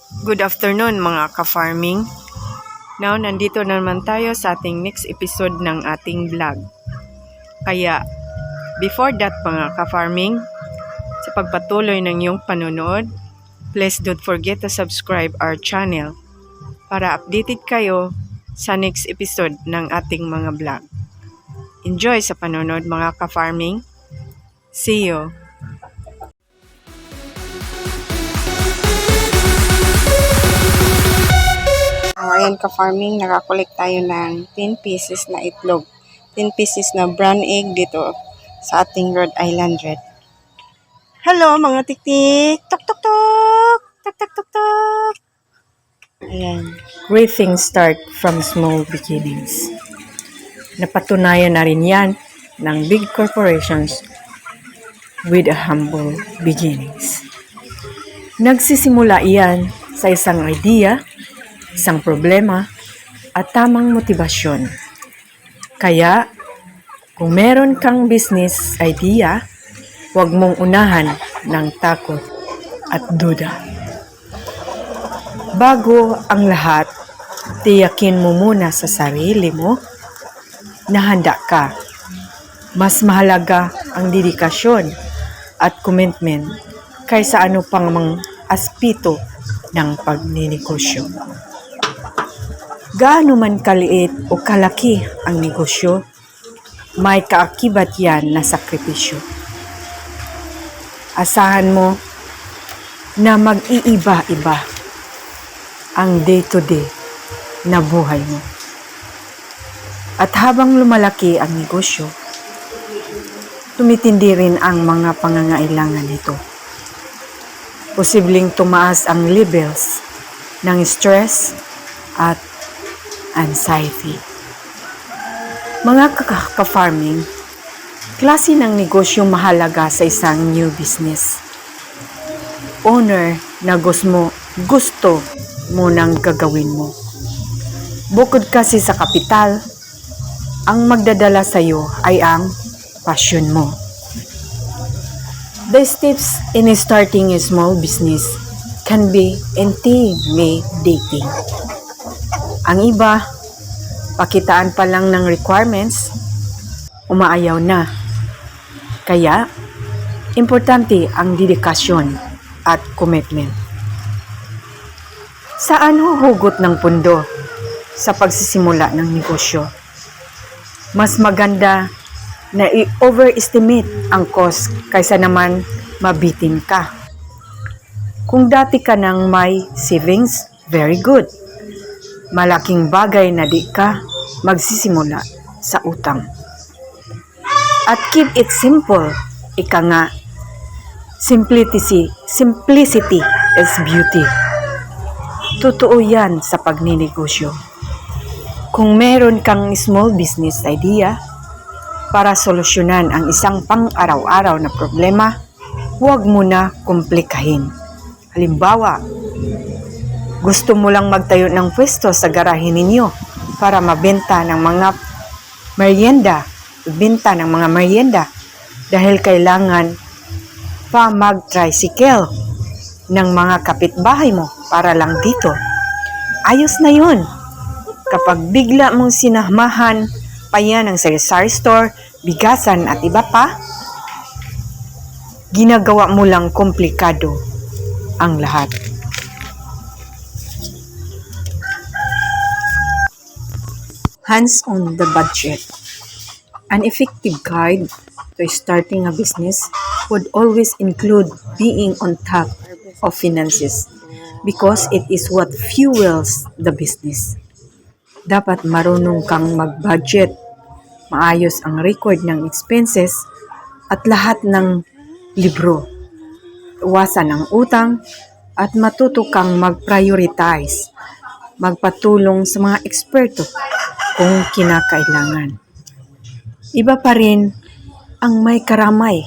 Good afternoon mga ka-farming. Now, nandito na naman tayo sa ating next episode ng ating vlog. Kaya, before that mga ka-farming, sa pagpatuloy ng iyong panonood, please don't forget to subscribe our channel para updated kayo sa next episode ng ating mga vlog. Enjoy sa panonood mga ka-farming. See you! Ayan ka-farming, nakakolect tayo ng 10 pieces na itlog. 10 pieces na brown egg dito sa ating Rhode Island Red. Hello mga tiktik! Tok tok tok! Tok tok tok tok! Ayan. Great things start from small beginnings. Napatunayan na rin yan ng big corporations with a humble beginnings. Nagsisimula iyan sa isang idea, isang problema, at tamang motibasyon. Kaya, kung meron kang business idea, huwag mong unahan ng takot at duda. Bago ang lahat, tiyakin mo muna sa sarili mo na handa ka. Mas mahalaga ang dedikasyon at commitment kaysa ano pang mga aspeto ng pagninegosyo. Gaano man kaliit o kalaki ang negosyo, may kaakibat yan na sakripisyo. Asahan mo na mag-iiba-iba ang day-to-day na buhay mo. At habang lumalaki ang negosyo, tumitindi rin ang mga pangangailangan nito. Posibleng tumaas ang levels ng stress at anxiety. Mga ka-farming, klase ng negosyo mahalaga sa isang new business. Owner na gusto mo nang gagawin mo. Bukod kasi sa kapital, ang magdadala sa iyo ay ang passion mo. The steps in starting a small business can be intimidating. Ang iba, pakitaan pa lang ng requirements, umaayaw na. Kaya, importante ang dedikasyon at commitment. Saan huhugot ng pundo sa pagsisimula ng negosyo? Mas maganda na i-overestimate ang cost kaysa naman mabitin ka. Kung dati ka nang may savings, very good. Malaking bagay na di ka magsisimula sa utang. At keep it simple. Ika nga, simplicity is beauty. Totoo yan sa pagninegosyo. Kung meron kang small business idea para solusyonan ang isang pang-araw-araw na problema, huwag mo na komplikahin. Halimbawa, gusto mo lang magtayo ng pwesto sa garahe ninyo para mabenta ng mga merienda, dahil kailangan pa mag-tricycle ng mga kapitbahay mo para lang dito. Ayos na yun. Kapag bigla mong sinamahan pa yan ng sari-sari store, bigasan at iba pa, ginagawa mo lang komplikado ang lahat. Hands on the budget. An effective guide to starting a business would always include being on top of finances because it is what fuels the business. Dapat marunong kang mag-budget, maayos ang record ng expenses at lahat ng libro. Iwasan ang utang at matuto kang mag-prioritize, magpatulong sa mga eksperto kung kinakailangan. Iba pa rin ang may karamay.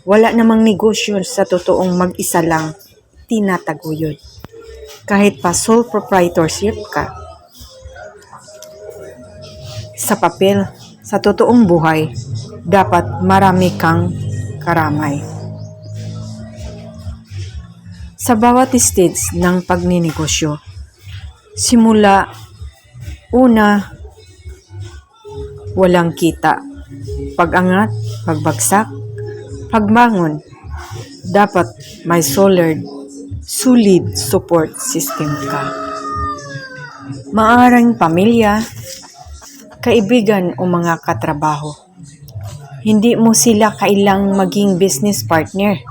Wala namang negosyo sa totoong mag-isa lang tinataguyod. Kahit pa sole proprietorship ka. Sa papel, sa totoong buhay, dapat marami kang karamay. Sa Sa bawat stage ng pagninegosyo, simula una, walang kita. Pag-angat, pagbagsak, pagbangon, dapat may solid support system ka. Maaring pamilya, kaibigan o mga katrabaho. Hindi mo sila kailang maging business partner.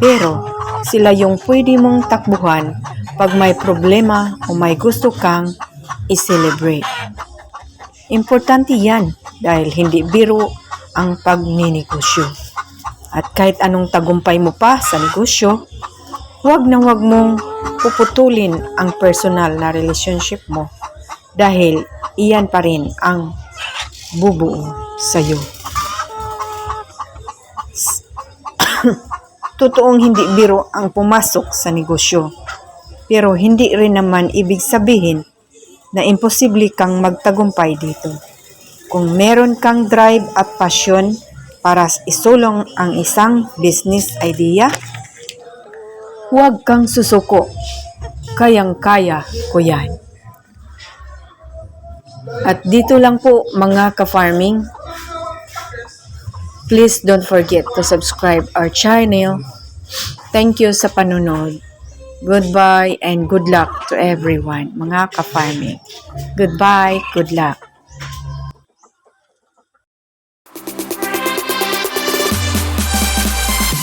Pero sila yung pwede mong takbuhan pag may problema o may gusto kang i-celebrate. Importante yan dahil hindi biro ang pagninegosyo. At kahit anong tagumpay mo pa sa negosyo, huwag mong puputulin ang personal na relationship mo dahil iyan pa rin ang bubuo sa'yo. Totoong hindi biro ang pumasok sa negosyo, pero hindi rin naman ibig sabihin na imposible kang magtagumpay dito. Kung meron kang drive at passion para isulong ang isang business idea, huwag kang susuko. Kayang-kaya ko yan. At dito lang po mga ka-farming. Please don't forget to subscribe our channel. Thank you sa panunod. Goodbye and good luck to everyone, mga ka-farming. Goodbye, good luck.